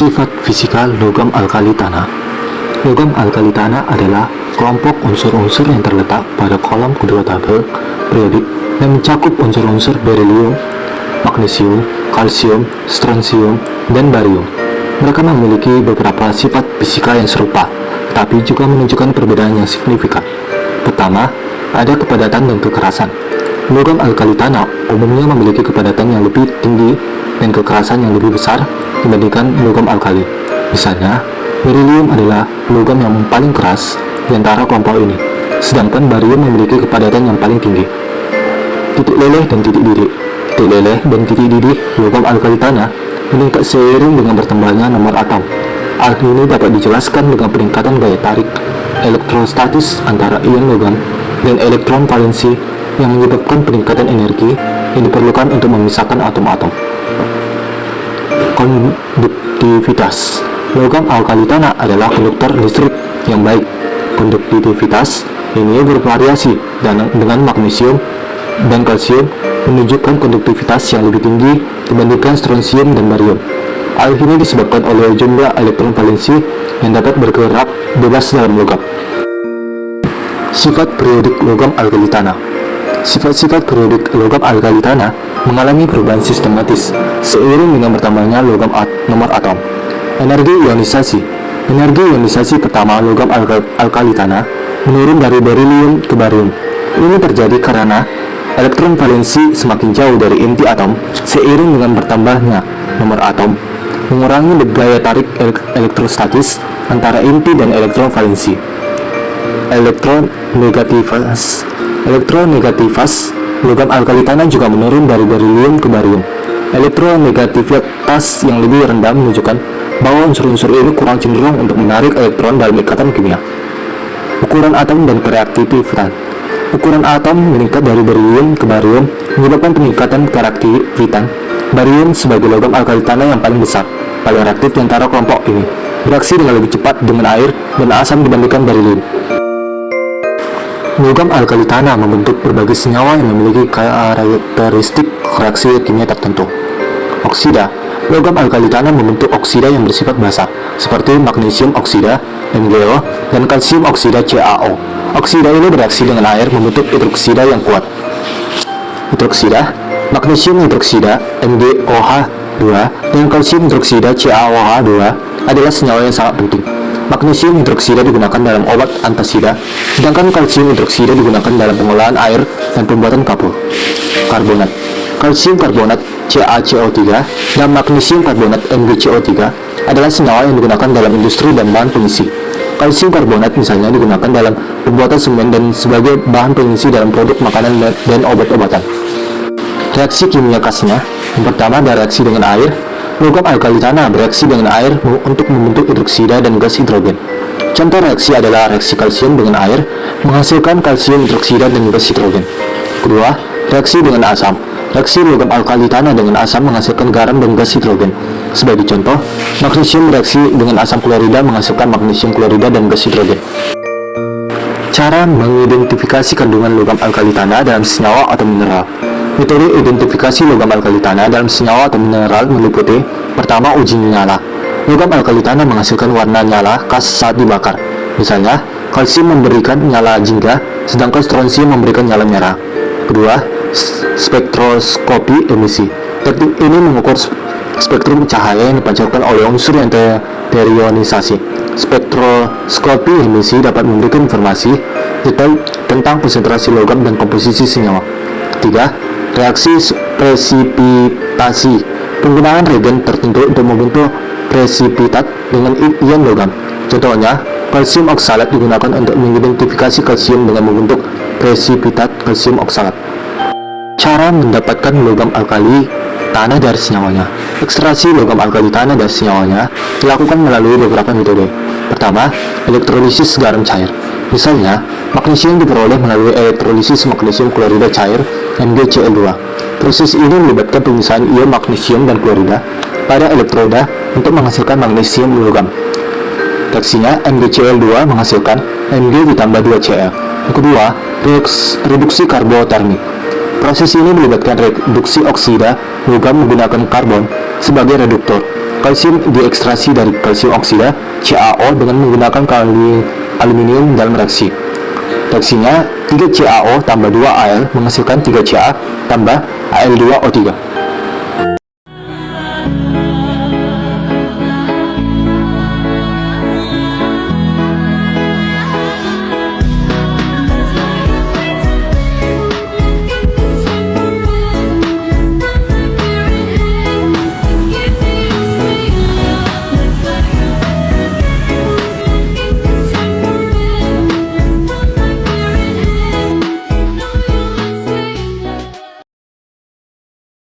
Sifat fisikal logam alkali tanah. Logam alkali tanah adalah kelompok unsur-unsur yang terletak pada kolom kedua tabel periodik yang mencakup unsur-unsur berilium, magnesium, kalsium, strontium, dan barium. Mereka memiliki beberapa sifat fisikal yang serupa, tetapi juga menunjukkan perbedaan yang signifikan. Pertama, ada kepadatan dan kekerasan. Logam alkali tanah umumnya memiliki kepadatan yang lebih tinggi dan kekerasan yang lebih besar dibandingkan logam alkali. Misalnya, berilium adalah logam yang paling keras di antara kelompok ini, sedangkan barium memiliki kepadatan yang paling tinggi. Titik leleh dan titik didih. Titik leleh dan titik didih logam alkali tanah meningkat seiring dengan bertambahnya nomor atom. Hal ini dapat dijelaskan dengan peningkatan gaya tarik elektrostatis antara ion logam dan elektron valensi yang menyebabkan peningkatan energi yang diperlukan untuk memisahkan atom-atom. Konduktivitas. Logam alkali tanah adalah konduktor listrik yang baik. Konduktivitas ini bervariasi dengan magnesium dan kalsium menunjukkan konduktivitas yang lebih tinggi dibandingkan strontium dan barium. Hal ini disebabkan oleh jumlah elektron valensi yang dapat bergerak bebas dalam logam. Sifat periodik logam alkali tanah. Sifat-sifat periodik logam alkali tanah mengalami perubahan sistematis seiring dengan bertambahnya logam nomor atom. Energi ionisasi. Energi ionisasi pertama logam alkali tanah menurun dari berilium ke barium. Ini terjadi karena elektron valensi semakin jauh dari inti atom seiring dengan bertambahnya nomor atom, mengurangi gaya tarik elektrostatis antara inti dan elektron valensi. Elektronegativitas logam alkali tanah juga menurun dari berilium ke barium. Elektronegativitas yang lebih rendah menunjukkan bahwa unsur-unsur ini kurang cenderung untuk menarik elektron dalam ikatan kimia. Ukuran atom dan reaktivitas. Ukuran atom meningkat dari berilium ke barium menyebabkan peningkatan reaktivitas. Barium sebagai logam alkali tanah yang paling besar, paling reaktif di antara kelompok ini, bereaksi dengan lebih cepat dengan air dan asam dibandingkan berilium. Logam alkali tanah membentuk berbagai senyawa yang memiliki karakteristik reaksi kimia tertentu. Oksida. Logam alkali tanah membentuk oksida yang bersifat basa, seperti magnesium oksida, MgO, dan kalsium oksida, CaO. Oksida ini bereaksi dengan air membentuk hidroksida yang kuat. Hidroksida. Magnesium hidroksida, MgOH2, dan kalsium hidroksida, CaOH2, adalah senyawa yang sangat penting. Magnesium hidroksida digunakan dalam obat antasida, sedangkan kalsium hidroksida digunakan dalam pengolahan air dan pembuatan kapur. Karbonat. Kalsium karbonat CaCO3 dan magnesium karbonat MgCO3 adalah senyawa yang digunakan dalam industri dan bahan pengisi. Kalsium karbonat misalnya digunakan dalam pembuatan semen dan sebagai bahan pengisi dalam produk makanan dan obat-obatan. Reaksi kimia khasnya. Yang pertama ada reaksi dengan air. Logam alkali tanah bereaksi dengan air untuk membentuk hidroksida dan gas hidrogen. Contoh reaksi adalah reaksi kalsium dengan air menghasilkan kalsium hidroksida dan gas hidrogen. Kedua, reaksi dengan asam. Reaksi logam alkali tanah dengan asam menghasilkan garam dan gas hidrogen. Sebagai contoh, magnesium bereaksi dengan asam klorida menghasilkan magnesium klorida dan gas hidrogen. Cara mengidentifikasi kandungan logam alkali tanah dalam senyawa atau mineral. Metode identifikasi logam alkali tanah dalam senyawa atau mineral meliputi: pertama, uji nyala. Logam alkali tanah menghasilkan warna nyala khas saat dibakar. Misalnya, kalsium memberikan nyala jingga, sedangkan strontium memberikan nyala merah. Kedua, spektroskopi emisi. Teknik ini mengukur spektrum cahaya yang dipancarkan oleh unsur yang terionisasi. Spektroskopi emisi dapat memberikan informasi detail tentang konsentrasi logam dan komposisi senyawa. Ketiga, reaksi presipitasi. Penggunaan reagen tertentu untuk membentuk presipitat dengan ion logam. Contohnya, kalsium oksalat digunakan untuk mengidentifikasi kalsium dengan membentuk presipitat kalsium oksalat. Cara mendapatkan logam alkali tanah dari senyawanya. Ekstraksi logam alkali tanah dari senyawanya dilakukan melalui beberapa metode. Pertama, elektrolisis garam cair. Misalnya, magnesium diperoleh melalui elektrolisis magnesium klorida cair MgCl2. Proses ini melibatkan pemisahan ion magnesium dan klorida pada elektroda untuk menghasilkan magnesium logam. Reaksinya, MgCl2 menghasilkan Mg ditambah 2Cl. Yang kedua, reduksi karbotermik. Proses ini melibatkan reduksi oksida logam menggunakan karbon sebagai reduktor. Kalsium diekstraksi dari kalsium oksida CaO dengan menggunakan aluminium dalam reaksi. Reaksinya 3CaO tambah 2Al menghasilkan 3Ca tambah Al2O3.